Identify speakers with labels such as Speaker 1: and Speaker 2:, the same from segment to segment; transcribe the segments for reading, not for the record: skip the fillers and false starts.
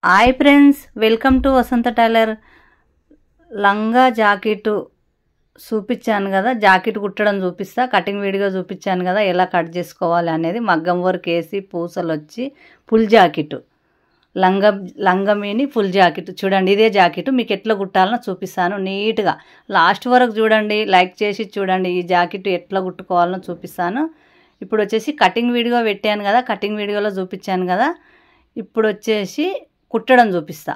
Speaker 1: Hi friends, welcome to Vasantha tailor. లంగా jacket చూపించాను కదా, జాకెట్ కుట్టడం చూపిస్తా, కటింగ్ వీడియో చూపించాను కదా, ఎలా కట్ చేసుకోవాలి అనేది. మగ్గం వర్క్ వేసి పూసలు వచ్చి ఫుల్ జాకెట్, లంగమీని ఫుల్ జాకెట్ చూడండి. ఇదే జాకెట్ మీకు ఎట్లా కుట్టాలనో చూపిస్తాను నీట్గా. లాస్ట్ వరకు చూడండి, లైక్ చేసి చూడండి. ఈ జాకెట్ ఎట్లా కుట్టుకోవాలనో చూపిస్తాను. ఇప్పుడు వచ్చేసి కటింగ్ వీడియో పెట్టాను కదా, కటింగ్ వీడియోలో చూపించాను కదా. ఇప్పుడు వచ్చేసి కుట్టడం చూపిస్తా.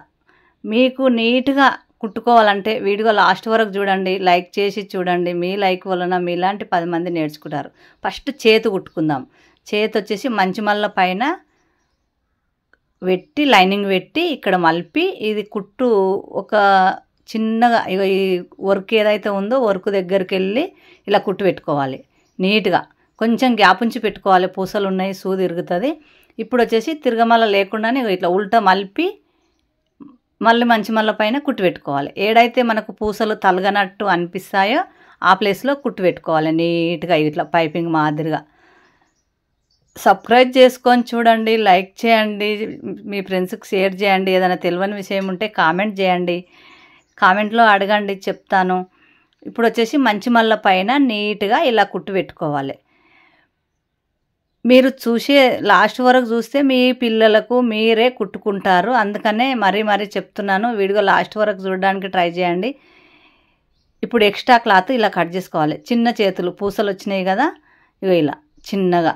Speaker 1: మీకు నీట్గా కుట్టుకోవాలంటే వీడియో లాస్ట్ వరకు చూడండి, లైక్ చేసి చూడండి. మీ లైక్ వలన మీలాంటి 10 మంది నేర్చుకుంటారు. ఫస్ట్ చేతి కుట్టుకుందాం. చేతి వచ్చేసి మంచి మల్ల పైన పెట్టి లైనింగ్ పెట్టి ఇక్కడ మలిపి ఇది కుట్టు ఒక చిన్నగా ఈ వర్క్ ఏదైతే ఉందో వర్క్ దగ్గరికి వెళ్ళి ఇలా కుట్టు పెట్టుకోవాలి. నీట్గా కొంచెం గ్యాప్ ఉంచి పెట్టుకోవాలి. పూసలు ఉన్నాయి, సూది ఇరుగుతుంది. ఇప్పుడు వచ్చేసి తిరగమల్ల లేకుండానే ఇట్లా ఉల్టా మలిపి మళ్ళీ మంచి మల్ల పైన కుట్టు పెట్టుకోవాలి. ఏడైతే మనకు పూసలు తలగనట్టు అనిపిస్తాయో ఆ ప్లేస్లో కుట్టు పెట్టుకోవాలి నీట్గా, ఇట్లా పైపింగ్ మాదిరిగా. సబ్స్క్రైబ్ చేసుకొని చూడండి, లైక్ చేయండి, మీ ఫ్రెండ్స్కి షేర్ చేయండి. ఏదైనా తెలియని విషయం ఉంటే కామెంట్ చేయండి, కామెంట్లో అడగండి, చెప్తాను. ఇప్పుడు వచ్చేసి మంచి మల్ల పైన నీట్గా ఇలా కుట్టు పెట్టుకోవాలి. మీరు చూసే లాస్ట్ వరకు చూస్తే మీ పిల్లలకు మీరే కుట్టుకుంటారు. అందుకనే మరీ చెప్తున్నాను, వీడియో లాస్ట్ వరకు చూడడానికి ట్రై చేయండి. ఇప్పుడు ఎక్స్ట్రా క్లాత్ ఇలా కట్ చేసుకోవాలి. చిన్న చేతులు పూసలు వచ్చినాయి కదా, ఇగో ఇలా చిన్నగా.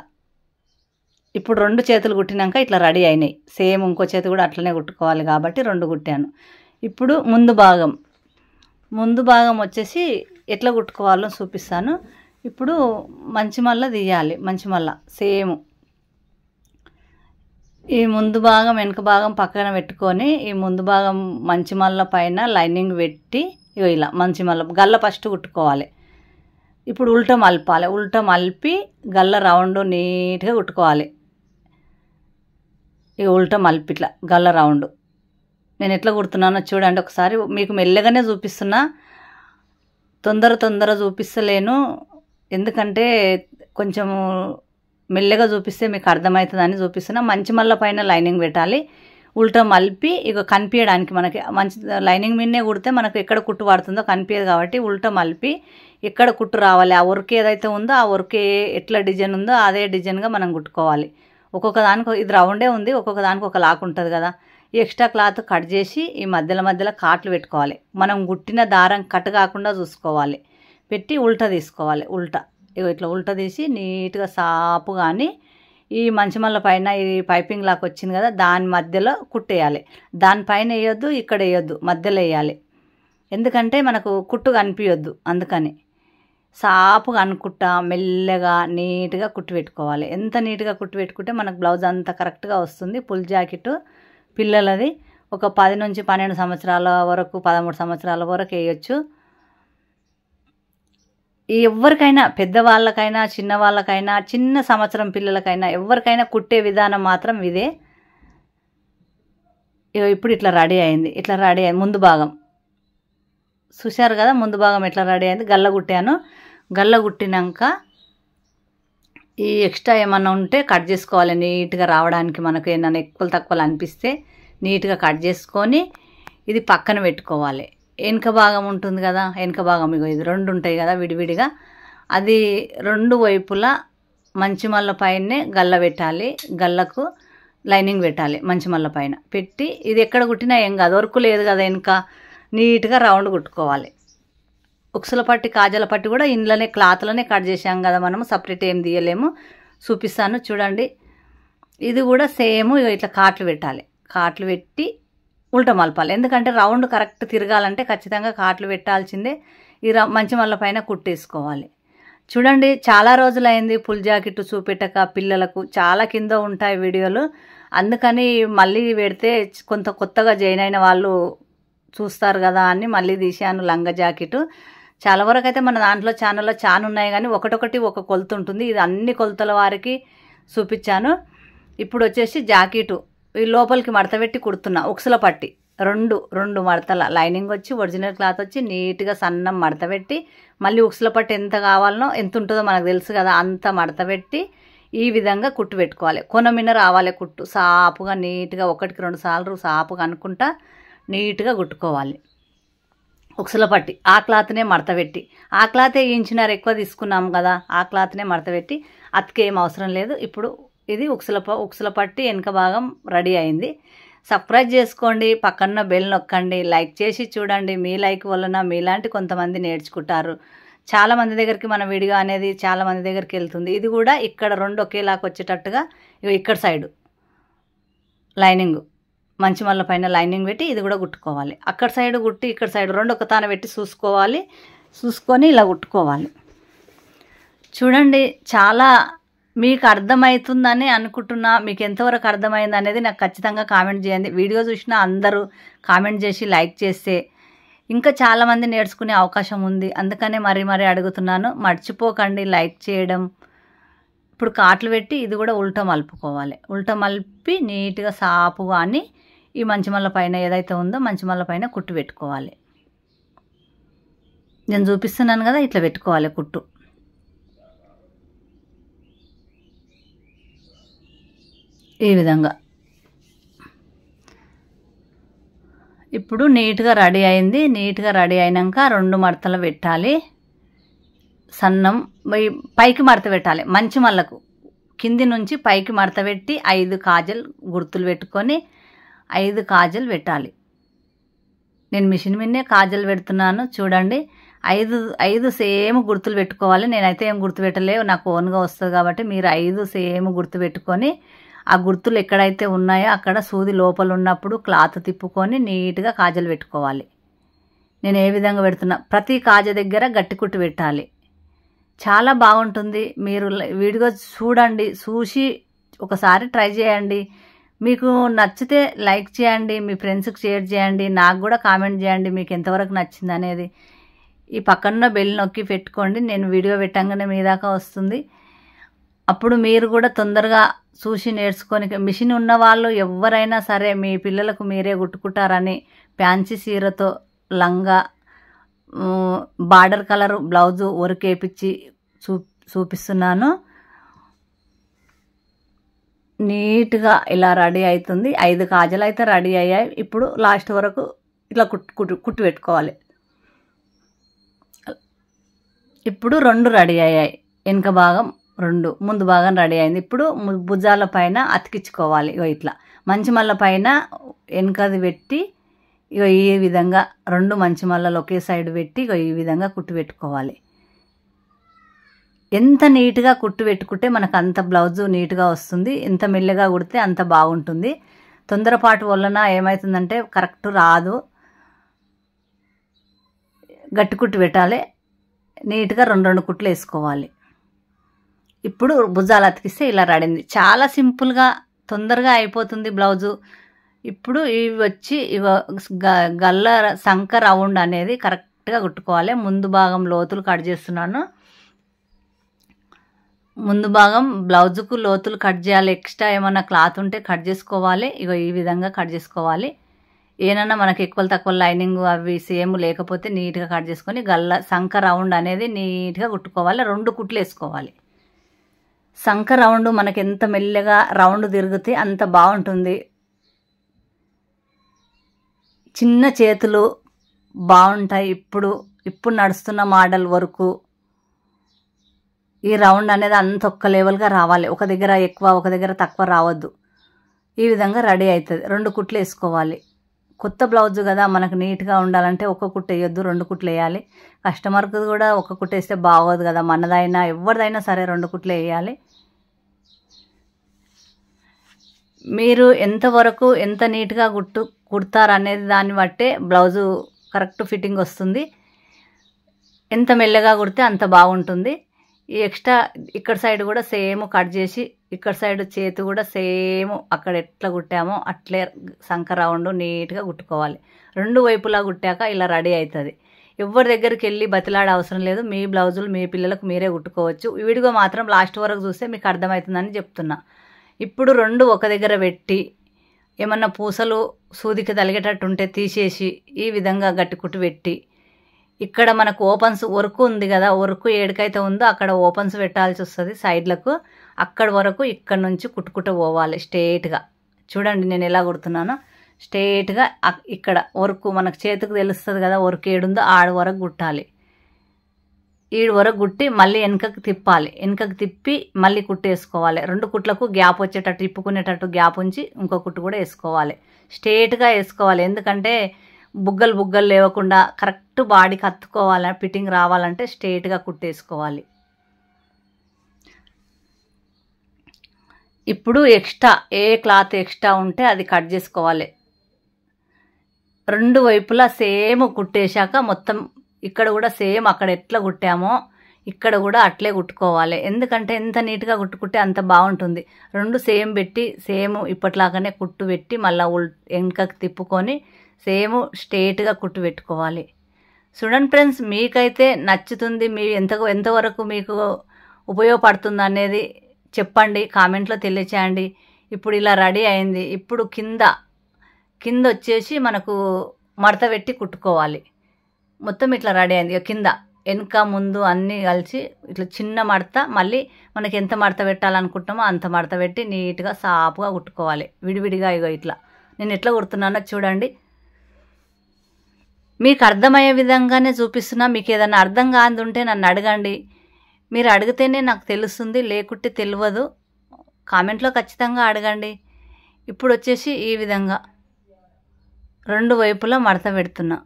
Speaker 1: ఇప్పుడు 2 చేతులు కుట్టినాక ఇట్లా రెడీ అయినాయి. సేమ్ ఇంకో చేతి కూడా అట్లనే కుట్టుకోవాలి కాబట్టి 2 కుట్టాను. ఇప్పుడు ముందు భాగం వచ్చేసి ఎట్లా కుట్టుకోవాలో చూపిస్తాను. ఇప్పుడు మంచి మల్ల తీయాలి. మంచి మల్ల సేమ్ ఈ ముందు భాగం వెనుక భాగం పక్కన పెట్టుకొని ఈ ముందు భాగం మంచి మల్ల పైన లైనింగ్ పెట్టి ఇగో ఇలా మంచి మల్ల గల్ల ఫస్ట్ కుట్టుకోవాలి. ఇప్పుడు ఉల్టా మలపాలి. ఉల్టా మలిపి గల్ల రౌండ్ నీట్గా కుట్టుకోవాలి. ఇక ఉల్టా మలిపి ఇట్లా గల్ల రౌండ్. నేను ఎట్లా కుడుతున్నానో చూడండి ఒకసారి. మీకు మెల్లగానే చూపిస్తున్నా, తొందర చూపిస్తలేను. ఎందుకంటే కొంచెము మెల్లగా చూపిస్తే మీకు అర్థమవుతుందని చూపిస్తున్నా. మంచి మల్ల పైన లైనింగ్ పెట్టాలి. ఉల్టా మలిపి ఇక కనిపించడానికి మనకి మంచి లైనింగ్ మీదనే కుడితే మనకు ఎక్కడ కుట్టు పడుతుందో కనిపించదు కాబట్టి ఉల్టా మలిపి ఎక్కడ కుట్టు రావాలి, ఆ వర్క్ ఏదైతే ఉందో ఆ వర్క్ ఎట్లా డిజైన్ ఉందో అదే డిజైన్గా మనం కుట్టుకోవాలి. ఒక్కొక్క దానికి ఇది రౌండే ఉంది, ఒక్కొక్క దానికి ఒక లాక్ ఉంటుంది కదా. ఈ ఎక్స్ట్రా క్లాత్ కట్ చేసి ఈ మధ్యలో కాట్లు పెట్టుకోవాలి. మనం కుట్టిన దారం కట్ కాకుండా చూసుకోవాలి. పెట్టి ఉల్టా తీసుకోవాలి. ఇట్లా ఉల్టా తీసి నీట్గా సాపు కానీ ఈ మంచి మల్ల పైన ఈ పైపింగ్ లాక్ వచ్చింది కదా, దాని మధ్యలో కుట్టేయాలి. దానిపైన వేయొద్దు, ఇక్కడ వేయొద్దు, మధ్యలో వేయాలి. ఎందుకంటే మనకు కుట్టు కనిపించొద్దు. అందుకని సాపుగా అనుకుంటా మెల్లగా నీట్గా కుట్టు పెట్టుకోవాలి. ఎంత నీట్గా కుట్టు పెట్టుకుంటే మనకు బ్లౌజ్ అంత కరెక్ట్గా వస్తుంది. ఫుల్ జాకెట్ పిల్లలది ఒక 10 నుంచి 12 సంవత్సరాల వరకు, 13 సంవత్సరాల వరకు వేయచ్చు. ఎవరికైనా, పెద్దవాళ్ళకైనా చిన్నవాళ్ళకైనా, చిన్న సంవత్సరం పిల్లలకైనా ఎవరికైనా కుట్టే విధానం మాత్రం ఇదే. ఇప్పుడు ఇట్లా రెడీ అయింది. ముందు భాగం చూశారు కదా, ముందు భాగం ఎట్లా రెడీ అయింది. గల్ల కుట్టాను. గల్ల కుట్టినాక ఈ ఎక్స్ట్రా ఏమన్నా ఉంటే కట్ చేసుకోవాలి నీట్గా రావడానికి. మనకు ఏమన్నా ఎక్కువ తక్కువలు అనిపిస్తే నీట్గా కట్ చేసుకొని ఇది పక్కన పెట్టుకోవాలి. వెనుక భాగం ఉంటుంది కదా, వెనుక భాగం ఇగో ఇది 2 ఉంటాయి కదా విడివిడిగా. అది 2 వైపులా మంచి మల్ల పైనే గల్ల పెట్టాలి. గల్లకు లైనింగ్ పెట్టాలి. మంచి మల్ల పైన పెట్టి ఇది ఎక్కడ కుట్టినా ఏం కాదు, వర్క్ లేదు కదా వెనుక, నీట్గా రౌండ్ కుట్టుకోవాలి. ఉక్సుల పట్టి, కాజల పట్టి కూడా ఇంట్లోనే క్లాత్లోనే కట్ చేసాం కదా మనము, సపరేట్ ఏం తీయలేము. చూపిస్తాను చూడండి. ఇది కూడా సేమ్ ఇట్లా కాట్లు పెట్టాలి. కాట్లు పెట్టి ఉల్టా మలపాలి. ఎందుకంటే రౌండ్ కరెక్ట్ తిరగాలంటే ఖచ్చితంగా కాట్లు పెట్టాల్సిందే. ఈ మంచి మల్ల పైన కుట్టేసుకోవాలి. చూడండి, చాలా రోజులైంది ఫుల్ జాకెట్ చూపెట్టక. పిల్లలకు చాలా కింద ఉంటాయి వీడియోలు, అందుకని మళ్ళీ పెడితే కొత్తగా జాయిన్ అయిన వాళ్ళు చూస్తారు కదా అని మళ్ళీ తీసాను లంగా జాకెట్. చాలా వరకు అయితే మన దాంట్లో ఛానల్లో చాలా ఉన్నాయి కానీ ఒకటొకటి ఒక కొలత ఉంటుంది. ఇది అన్ని కొలతల వారికి చూపించాను. ఇప్పుడు వచ్చేసి జాకెట్ ఈ లోపలికి మడత పెట్టి కుడుతున్నా. ఉక్సుల పట్టి 2 మడతల లైనింగ్ వచ్చి ఒరిజినల్ క్లాత్ వచ్చి నీట్గా సన్నం మడత పెట్టి మళ్ళీ ఉక్సుల పట్టి ఎంత కావాలనో ఎంత ఉంటుందో మనకు తెలుసు కదా, అంత మడత పెట్టి ఈ విధంగా కుట్టు పెట్టుకోవాలి. కొనమిన రావాలి కుట్టు సాపుగా నీట్గా 1కి 2 సార్లు సాపుగా అనుకుంటా నీట్గా కుట్టుకోవాలి. ఉక్సుల పట్టి ఆ క్లాత్నే మడతపెట్టి, ఆ క్లాతే ఇంచున్నర ఎక్కువ తీసుకున్నాము కదా, ఆ క్లాత్నే మడతపెట్టి అతికేం అవసరం లేదు. ఇప్పుడు ఇది ఉక్సుల పట్టి వెనక భాగం రెడీ అయింది. సబ్స్క్రైబ్ చేసుకోండి, పక్కన బెల్ నొక్కండి, లైక్ చేసి చూడండి. మీ లైక్ వలన మీలాంటి కొంతమంది నేర్చుకుంటారు. చాలామంది దగ్గరికి మన వీడియో అనేది చాలామంది దగ్గరికి వెళ్తుంది. ఇది కూడా ఇక్కడ 2 ఒకేలాగా వచ్చేటట్టుగా ఇక్కడ సైడు లైనింగ్ మంచి మళ్ళీ పైన లైనింగ్ పెట్టి ఇది కూడా కుట్టుకోవాలి. అక్కడ సైడ్ కుట్టి ఇక్కడ సైడ్ 2 ఒక తాన పెట్టి చూసుకొని ఇలా కుట్టుకోవాలి. చూడండి, చాలా మీకు అర్థమవుతుందని అనుకుంటున్నా. మీకు ఎంతవరకు అర్థమైంది అనేది నాకు ఖచ్చితంగా కామెంట్ చేయండి. వీడియో చూసినా అందరూ కామెంట్ చేసి లైక్ చేస్తే ఇంకా చాలామంది నేర్చుకునే అవకాశం ఉంది. అందుకనే మరీ అడుగుతున్నాను, మర్చిపోకండి లైక్ చేయడం. ఇప్పుడు కాట్లు పెట్టి ఇది కూడా ఉల్టా మలుపుకోవాలి. ఉల్టా మలిపి నీట్గా సాపుగా అని ఈ మంచిమల్ల పైన ఏదైతే ఉందో మంచిమల్ల పైన కుట్టు పెట్టుకోవాలి. నేను చూపిస్తున్నాను కదా, ఇట్లా పెట్టుకోవాలి కుట్టు. ఈ విధంగా ఇప్పుడు నీట్గా రెడీ అయింది. నీట్గా రెడీ అయినాక 2 మడతలు పెట్టాలి. సన్నం పైకి మడత పెట్టాలి. మంచి మల్లకు కింది నుంచి పైకి మడత పెట్టి 5 కాజల్ గుర్తులు పెట్టుకొని 5 కాజల్ పెట్టాలి. నేను మిషన్ మీదనే కాజల్ పెడుతున్నాను. చూడండి, 5 సేమ్ గుర్తులు పెట్టుకోవాలి. నేనైతే ఏం గుర్తు పెట్టలేవు, నాకు ఓన్గా వస్తుంది కాబట్టి మీరు 5 సేమ్ గుర్తు పెట్టుకొని ఆ గుర్తులు ఎక్కడైతే ఉన్నాయో అక్కడ సూది లోపల ఉన్నప్పుడు క్లాత్ తిప్పుకొని నీట్గా కాజలు పెట్టుకోవాలి. నేను ఏ విధంగా పెడుతున్నా, ప్రతి కాజ దగ్గర గట్టి కుట్టు పెట్టాలి. చాలా బాగుంటుంది. మీరు వీడియో చూడండి, చూసి ఒకసారి ట్రై చేయండి. మీకు నచ్చితే లైక్ చేయండి, మీ ఫ్రెండ్స్కి షేర్ చేయండి, నాకు కూడా కామెంట్ చేయండి మీకు ఎంతవరకు నచ్చింది అనేది. ఈ పక్కన బెల్ నొక్కి పెట్టుకోండి, నేను వీడియో పెట్టంగానే మీ దాకా వస్తుంది. అప్పుడు మీరు కూడా తొందరగా చూసి నేర్చుకొని, మిషన్ ఉన్న వాళ్ళు ఎవరైనా సరే మీ పిల్లలకు మీరే కుట్టుకుంటారని ఫ్యాన్సీ చీరతో లంగా బార్డర్ కలర్ బ్లౌజు వర్క్ వేయించి చూపిస్తున్నాను. నీట్గా ఇలా రెడీ అవుతుంది. 5 కాజలు అయితే రెడీ అయ్యాయి. ఇప్పుడు లాస్ట్ వరకు ఇట్లా కుట్టు పెట్టుకోవాలి. ఇప్పుడు 2 రెడీ అయ్యాయి. వెనుక భాగం 2, ముందు భాగం రెడీ అయింది. ఇప్పుడు భుజాల పైన అతికించుకోవాలి. ఇట్లా మంచి మల్ల పైన వెనకది పెట్టి ఈ విధంగా 2 మంచి మల్లలు ఒకే సైడ్ పెట్టి ఈ విధంగా కుట్టు పెట్టుకోవాలి. ఎంత నీట్గా కుట్టు పెట్టుకుంటే మనకు అంత బ్లౌజు నీట్గా వస్తుంది. ఎంత మెల్లగా కుడితే అంత బాగుంటుంది. తొందరపాటు వలన ఏమవుతుందంటే కరెక్ట్ రాదు. గట్టి కుట్టు పెట్టాలి. నీట్గా 2 కుట్లు వేసుకోవాలి. ఇప్పుడు భుజాలు అతికిస్తే ఇలా రెడీంది. చాలా సింపుల్గా తొందరగా అయిపోతుంది బ్లౌజు. ఇప్పుడు ఇవి వచ్చి గల్ల సంక రౌండ్ అనేది కరెక్ట్గా కుట్టుకోవాలి. ముందు భాగం లోతులు కట్ చేస్తున్నాను. ముందు భాగం బ్లౌజుకు లోతులు కట్ చేయాలి. ఎక్స్ట్రా ఏమన్నా క్లాత్ ఉంటే కట్ చేసుకోవాలి. ఈ విధంగా కట్ చేసుకోవాలి. ఏమన్నా మనకి ఎక్కువ తక్కువ లైనింగ్ అవి సేమ్ లేకపోతే నీట్గా కట్ చేసుకొని గల్ల సంక రౌండ్ అనేది నీట్గా కుట్టుకోవాలి. 2 కుట్లు వేసుకోవాలి. సంక రౌండ్ మనకి ఎంత మెల్లగా రౌండ్ తిరిగితే అంత బాగుంటుంది. చిన్న చేతులు బాగుంటాయి. ఇప్పుడు నడుస్తున్న మోడల్ వరకు ఈ రౌండ్ అనేది అంత ఒక్క లెవెల్గా రావాలి. ఒక దగ్గర ఎక్కువ ఒక దగ్గర తక్కువ రావద్దు. ఈ విధంగా రెడీ అవుతుంది. 2 కుట్లు వేసుకోవాలి. కొత్త బ్లౌజ్ కదా, మనకు నీట్గా ఉండాలంటే 1 కుట్టు వేయొద్దు, 2 కుట్లు వేయాలి. కస్టమర్కి కూడా 1 కుట్టు వేస్తే బాగోదు కదా, మనదైనా ఎవరిదైనా సరే 2 కుట్లు వేయాలి. మీరు ఎంతవరకు ఎంత నీట్గా కుడతారు అనేది దాన్ని బట్టే బ్లౌజు కరెక్ట్ ఫిట్టింగ్ వస్తుంది. ఎంత మెల్లగా కుడితే అంత బాగుంటుంది. ఈ ఎక్స్ట్రా ఇక్కడ సైడ్ కూడా సేమ్ కట్ చేసి ఇక్కడ సైడ్ చేతి కూడా సేమ్ అక్కడ ఎట్లా కుట్టామో అట్లే సంక రౌండ్ నీట్గా కుట్టుకోవాలి. 2 వైపులా కుట్టాక ఇలా రెడీ అవుతుంది. ఎవరి దగ్గరికి వెళ్ళి బతిలాడే అవసరం లేదు. మీ బ్లౌజులు మీ పిల్లలకు మీరే కుట్టుకోవచ్చు. ఈ వీడియో మాత్రం లాస్ట్ వరకు చూస్తే మీకు అర్థమవుతుందని చెప్తున్నా. ఇప్పుడు 2 ఒక దగ్గర పెట్టి ఏమన్నా పూసలు సూదికి తలిగేటట్టు ఉంటే తీసేసి ఈ విధంగా గట్టి కుట్టు పెట్టి ఇక్కడ మనకు ఓపెన్స్ వర్క్ ఉంది కదా, వర్క్ ఏడికైతే ఉందో అక్కడ ఓపెన్స్ పెట్టాల్సి వస్తుంది సైడ్లకు. అక్కడి వరకు ఇక్కడ నుంచి కుట్టుకుంటూ పోవాలి స్ట్రేట్గా. చూడండి నేను ఎలా కుడుతున్నానో, స్ట్రేట్గా ఇక్కడ వరకు మనకు చేతికి తెలుస్తుంది కదా వరకు ఏడుందో ఆడ వరకు కుట్టాలి. ఈడు వరకు కుట్టి మళ్ళీ వెనకకి తిప్పాలి. వెనకకి తిప్పి మళ్ళీ కుట్టేసుకోవాలి. 2 కుట్లకు గ్యాప్ వచ్చేటట్టు ఇప్పుకునేటట్టు గ్యాప్ ఉంచి ఇంకో కుట్టు కూడా వేసుకోవాలి. స్ట్రేట్గా వేసుకోవాలి. ఎందుకంటే బుగ్గలు బుగ్గలు లేవకుండా కరెక్ట్ బాడీకి అత్తుకోవాలి, ఫిట్టింగ్ రావాలంటే స్ట్రేట్గా కుట్టేసుకోవాలి. ఇప్పుడు ఎక్స్ట్రా ఏ క్లాత్ ఎక్స్ట్రా ఉంటే అది కట్ చేసుకోవాలి. 2 వైపులా సేమ్ కుట్టేశాక మొత్తం ఇక్కడ కూడా సేమ్ అక్కడ ఎట్లా కుట్టామో ఇక్కడ కూడా అట్లే కుట్టుకోవాలి. ఎందుకంటే ఎంత నీట్గా కుట్టుకుంటే అంత బాగుంటుంది. 2 సేమ్ పెట్టి సేమ్ ఇప్పట్లాగానే కుట్టు పెట్టి మళ్ళీ వెనకకి తిప్పుకొని సేమ్ స్ట్రేట్గా కుట్టు పెట్టుకోవాలి. చూడండి ఫ్రెండ్స్, మీకైతే నచ్చుతుంది, మీ ఎంతవరకు మీకు ఉపయోగపడుతుంది అనేది చెప్పండి, కామెంట్లో తెలియచేయండి. ఇప్పుడు ఇలా రెడీ అయింది. ఇప్పుడు కింద వచ్చేసి మనకు మడత పెట్టి కుట్టుకోవాలి. మొత్తం ఇట్లా రెడీ అయింది. కింద వెనుక ముందు అన్నీ కలిసి ఇట్లా చిన్న మడత, మళ్ళీ మనకి ఎంత మడత పెట్టాలనుకుంటామో అంత మడత పెట్టి నీట్గా సాపుగా కుట్టుకోవాలి. విడివిడిగా ఇగో ఇట్లా నేను ఎట్లా కుడుతున్నానో చూడండి. మీకు అర్థమయ్యే విధంగానే చూపిస్తున్నా. మీకు ఏదైనా అర్థం కాదు ఉంటే నన్ను అడగండి. మీరు అడిగితేనే నాకు తెలుస్తుంది, లేకుంటే తెలియదు. కామెంట్లో ఖచ్చితంగా అడగండి. ఇప్పుడు వచ్చేసి ఈ విధంగా 2 వైపులా మడత పెడుతున్నా.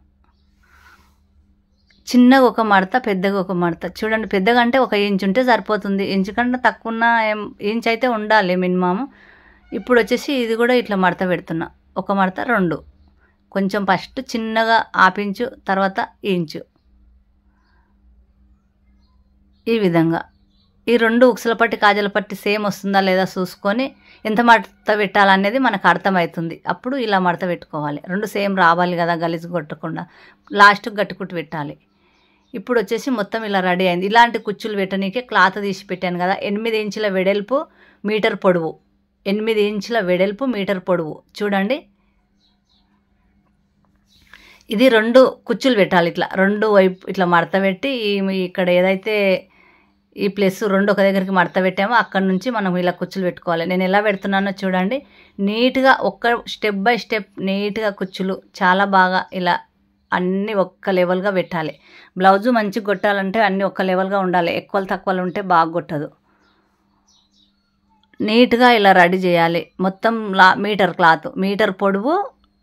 Speaker 1: చిన్నగా ఒక మడత, పెద్దగా ఒక మడత. చూడండి, పెద్దగా అంటే 1 ఇంచ్ ఉంటే సరిపోతుంది. ఇంచు కంటే తక్కువ ఉన్న ఇంచ్ అయితే ఉండాలి మినిమం. ఇప్పుడు వచ్చేసి ఇది కూడా ఇట్లా మడత పెడుతున్నా. 1 మడత 2, కొంచెం ఫస్ట్ చిన్నగా ఆపించు, తర్వాత ఇంచు. ఈ విధంగా ఈ 2 ఉక్సుల పట్టి కాజల పట్టి సేమ్ వస్తుందా లేదా చూసుకొని ఎంత మడత పెట్టాలనేది మనకు అర్థమవుతుంది. అప్పుడు ఇలా మడత పెట్టుకోవాలి. 2 సేమ్ రావాలి కదా, గలీజు కొట్టకుండా. లాస్ట్కి గట్టుకుట్టు పెట్టాలి. ఇప్పుడు వచ్చేసి మొత్తం ఇలా రెడీ అయింది. ఇలాంటి కుచ్చులు పెట్టనీకే క్లాత్ తీసి పెట్టాను కదా. 8 ఇంచుల వెడల్పు, మీటర్ పొడవు. 8 ఇంచుల వెడల్పు, మీటర్ పొడవు. చూడండి, ఇది 2 కుచ్చులు పెట్టాలి. ఇట్లా 2 వైపు ఇట్లా మడత పెట్టి ఇక్కడ ఏదైతే ఈ ప్లస్ 2 ఒక దగ్గరికి మడత పెట్టామో అక్కడ నుంచి మనం ఇలా కుచ్చులు పెట్టుకోవాలి. నేను ఎలా పెడుతున్నానో చూడండి. నీట్గా స్టెప్ బై స్టెప్ నీట్గా కుచ్చులు చాలా బాగా ఇలా అన్నీ ఒక్క లెవెల్గా పెట్టాలి. బ్లౌజు మంచిగా కొట్టాలంటే అన్నీ ఒక్క లెవెల్గా ఉండాలి. ఎక్కువలు తక్కువలు ఉంటే బాగా కొట్టదు. నీట్గా ఇలా రెడీ చేయాలి. మొత్తం మీటర్ క్లాత్, మీటర్ పొడవు,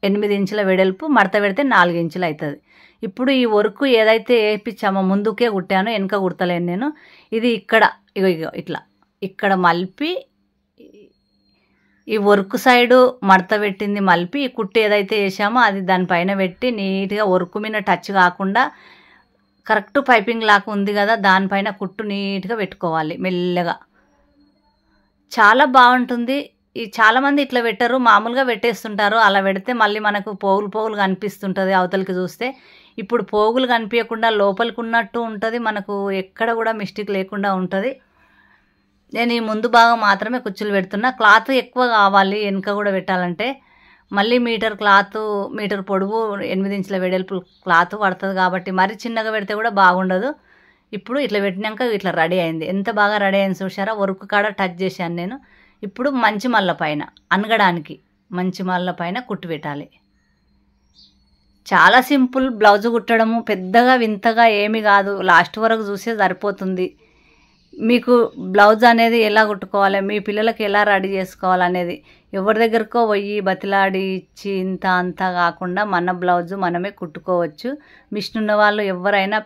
Speaker 1: 8 ఇంచుల వెడల్పు, మడత పెడితే 4 ఇంచులు అవుతుంది. ఇప్పుడు ఈ వర్క్ ఏదైతే వేయించామో ముందుకే కుట్టానో, వెనక కుడతలేను నేను. ఇది ఇక్కడ ఇట్లా ఇక్కడ మలిపి ఈ వర్క్ సైడు మడత పెట్టింది మలిపి ఈ కుట్టు ఏదైతే వేసామో అది దానిపైన పెట్టి నీట్గా వర్క్ మీద టచ్ కాకుండా కరెక్ట్ పైపింగ్ లాగా ఉంది కదా, దానిపైన కుట్టు నీట్గా పెట్టుకోవాలి మెల్లగా. చాలా బాగుంటుంది. ఈ చాలామంది ఇట్లా పెట్టరు, మామూలుగా పెట్టేస్తుంటారు. అలా పెడితే మళ్ళీ మనకు పోగులు కనిపిస్తుంటుంది అవతలకి చూస్తే. ఇప్పుడు పోగులు కనిపించకుండా లోపలికి ఉన్నట్టు ఉంటుంది. మనకు ఎక్కడ కూడా మిస్టేక్ లేకుండా ఉంటుంది. నేను ఈ ముందు భాగం మాత్రమే కుచ్చులు పెడుతున్నా. క్లాత్ ఎక్కువ కావాలి వెనుక కూడా పెట్టాలంటే. మళ్ళీ మీటర్ పొడవు, 8 ఇంచుల వెడల్పు క్లాత్ పడుతుంది కాబట్టి మరి చిన్నగా పెడితే కూడా బాగుండదు. ఇప్పుడు ఇట్లా పెట్టినాక ఇట్లా రెడీ అయింది. ఎంత బాగా రెడీ అయింది చూసారా. వర్క్ కాడ టచ్ చేశాను నేను. ఇప్పుడు మంచి మల్ల పైన అనగడానికి మంచి మల్ల పైన కుట్టు పెట్టాలి. చాలా సింపుల్ బ్లౌజ్ కుట్టడము, పెద్దగా వింతగా ఏమి కాదు. లాస్ట్ వరకు చూసే సరిపోతుంది. మీకు బ్లౌజ్ అనేది ఎలా కుట్టుకోవాలి, మీ పిల్లలకి ఎలా రెడీ చేసుకోవాలనేది ఎవరి దగ్గరకో పోయి బతిలాడి ఇచ్చి ఇంత అంతా కాకుండా మన బ్లౌజు మనమే కుట్టుకోవచ్చు. మిషన్ ఉన్న వాళ్ళు ఎవరైనా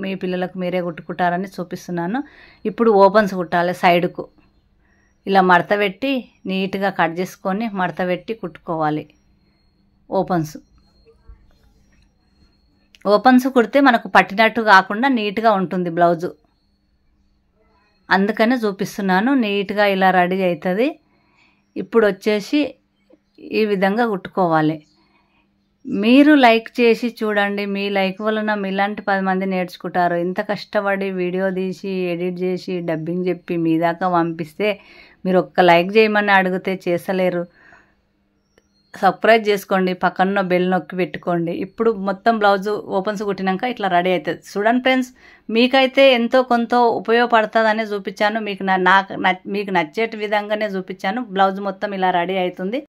Speaker 1: మీ పిల్లలకు మీరే కుట్టుకుంటారని చూపిస్తున్నాను. ఇప్పుడు ఓపెన్స్ కుట్టాలి. సైడ్కు ఇలా మడత పెట్టి నీట్గా కట్ చేసుకొని మడత పెట్టి కుట్టుకోవాలి. ఓపెన్స్ కుడితే మనకు పట్టినట్టు కాకుండా నీట్గా ఉంటుంది బ్లౌజు. అందుకనే చూపిస్తున్నాను. నీట్గా ఇలా రెడీ అవుతుంది. ఇప్పుడు వచ్చేసి ఈ విధంగా కుట్టుకోవాలి. మీరు లైక్ చేసి చూడండి. మీ లైక్ వలన మీలాంటి 10 మంది నేర్చుకుంటారు. ఇంత కష్టపడి వీడియో తీసి ఎడిట్ చేసి డబ్బింగ్ చెప్పి మీ దాకా పంపిస్తే మీరు ఒక్క లైక్ చేయమని అడిగితే చేసలేరు. సబ్స్క్రైబ్ చేసుకోండి, పక్కన బెల్ నొక్కి పెట్టుకోండి. ఇప్పుడు మొత్తం బ్లౌజ్ ఓపెన్స్ కుట్టినాక ఇట్లా రెడీ అవుతుంది. చూడండి ఫ్రెండ్స్, మీకైతే ఎంతో కొంత ఉపయోగపడుతుందనే చూపించాను. మీకు మీకు నచ్చేటి విధంగానే చూపించాను. బ్లౌజ్ మొత్తం ఇలా రెడీ అవుతుంది.